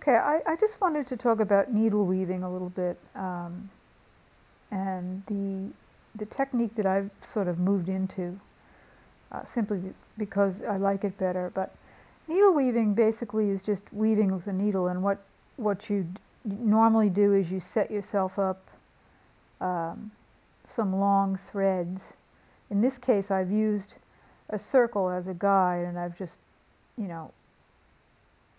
Okay, I just wanted to talk about needle weaving a little bit, and the technique that I've sort of moved into simply because I like it better. But needle weaving basically is just weaving with a needle, and what you normally do is you set yourself up some long threads. In this case, I've used a circle as a guide, and I've just, you know,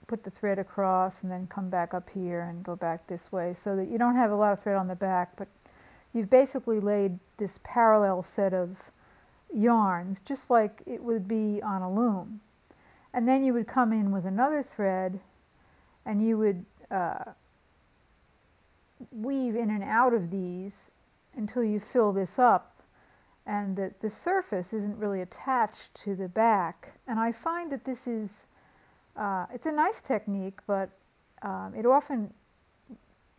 put the thread across and then come back up here and go back this way, so that you don't have a lot of thread on the back, but you've basically laid this parallel set of yarns just like it would be on a loom. And then you would come in with another thread and you would weave in and out of these until you fill this up, and that the surface isn't really attached to the back. And I find that this is it's a nice technique, but it often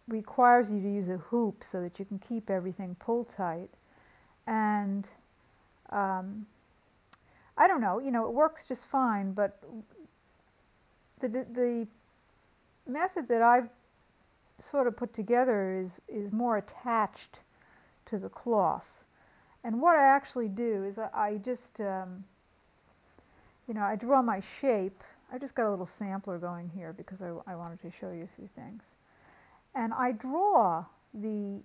requires you to use a hoop so that you can keep everything pulled tight. And I don't know, you know, it works just fine, but the method that I've sort of put together is more attached to the cloth. And what I actually do is I just, you know, I draw my shape. I just got a little sampler going here because I wanted to show you a few things. And I draw the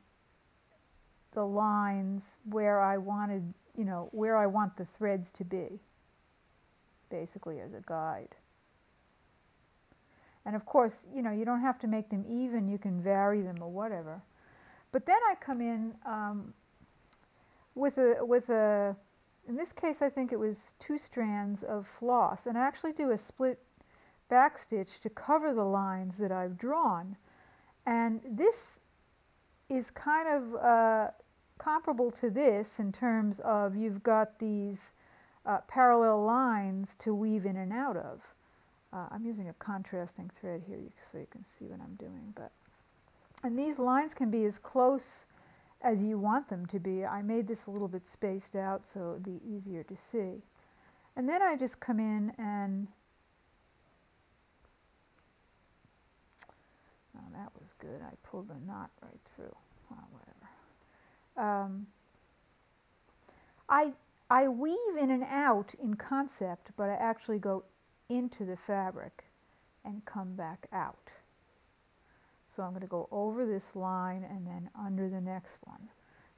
lines where I wanted, you know, where I want the threads to be, basically as a guide. And of course, you know, you don't have to make them even, you can vary them or whatever. But then I come in with a, in this case I think it was 2 strands of floss, and I actually do a split back stitch to cover the lines that I've drawn. And this is kind of comparable to this in terms of you've got these parallel lines to weave in and out of. I'm using a contrasting thread here so you can see what I'm doing. And these lines can be as close as you want them to be. I made this a little bit spaced out so it would be easier to see. And then I just come in and, oh, that was good. I pulled the knot right through. Oh, whatever. I weave in and out in concept, but I actually go into the fabric and come back out. So I'm going to go over this line and then under the next one.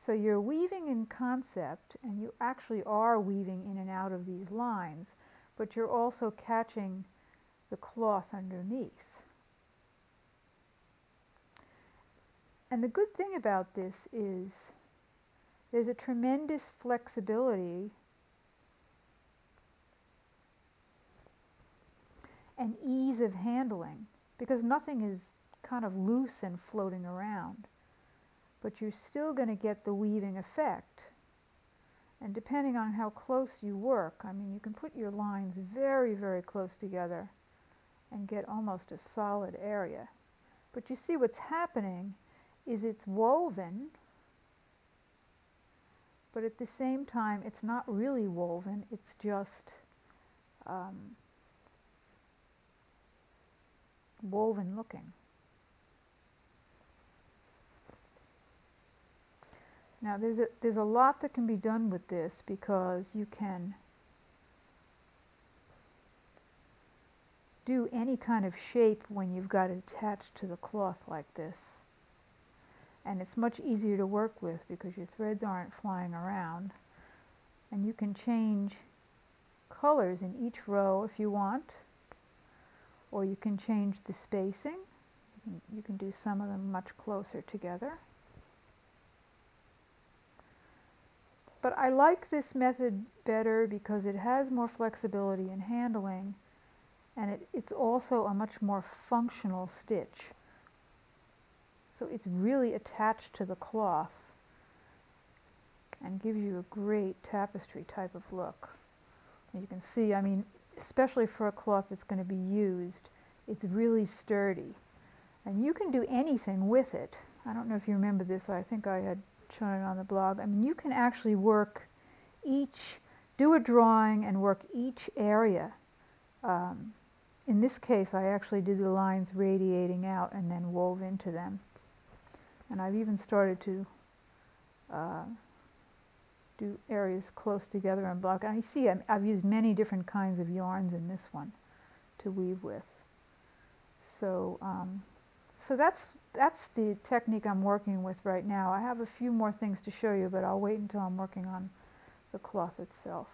So you're weaving in concept, and you actually are weaving in and out of these lines, but you're also catching the cloth underneath. And the good thing about this is there's a tremendous flexibility and ease of handling, because nothing is kind of loose and floating around, but you're still going to get the weaving effect. And depending on how close you work, I mean, you can put your lines very, very close together and get almost a solid area. But you see what's happening is it's woven, but at the same time it's not really woven, it's just woven looking. Now there's a lot that can be done with this, because you can do any kind of shape when you've got it attached to the cloth like this. And it's much easier to work with because your threads aren't flying around. And you can change colors in each row if you want, or you can change the spacing. You can do some of them much closer together. But I like this method better because it has more flexibility in handling, and it's also a much more functional stitch. So it's really attached to the cloth and gives you a great tapestry type of look. And you can see, I mean, especially for a cloth that's going to be used, it's really sturdy. And you can do anything with it. I don't know if you remember this, I think I had shown it on the blog. I mean, you can actually work do a drawing and work each area in this case I actually did the lines radiating out and then wove into them. And I've even started to do areas close together and block. And you see I've used many different kinds of yarns in this one to weave with. So, so that's the technique I'm working with right now. I have a few more things to show you, but I'll wait until I'm working on the cloth itself.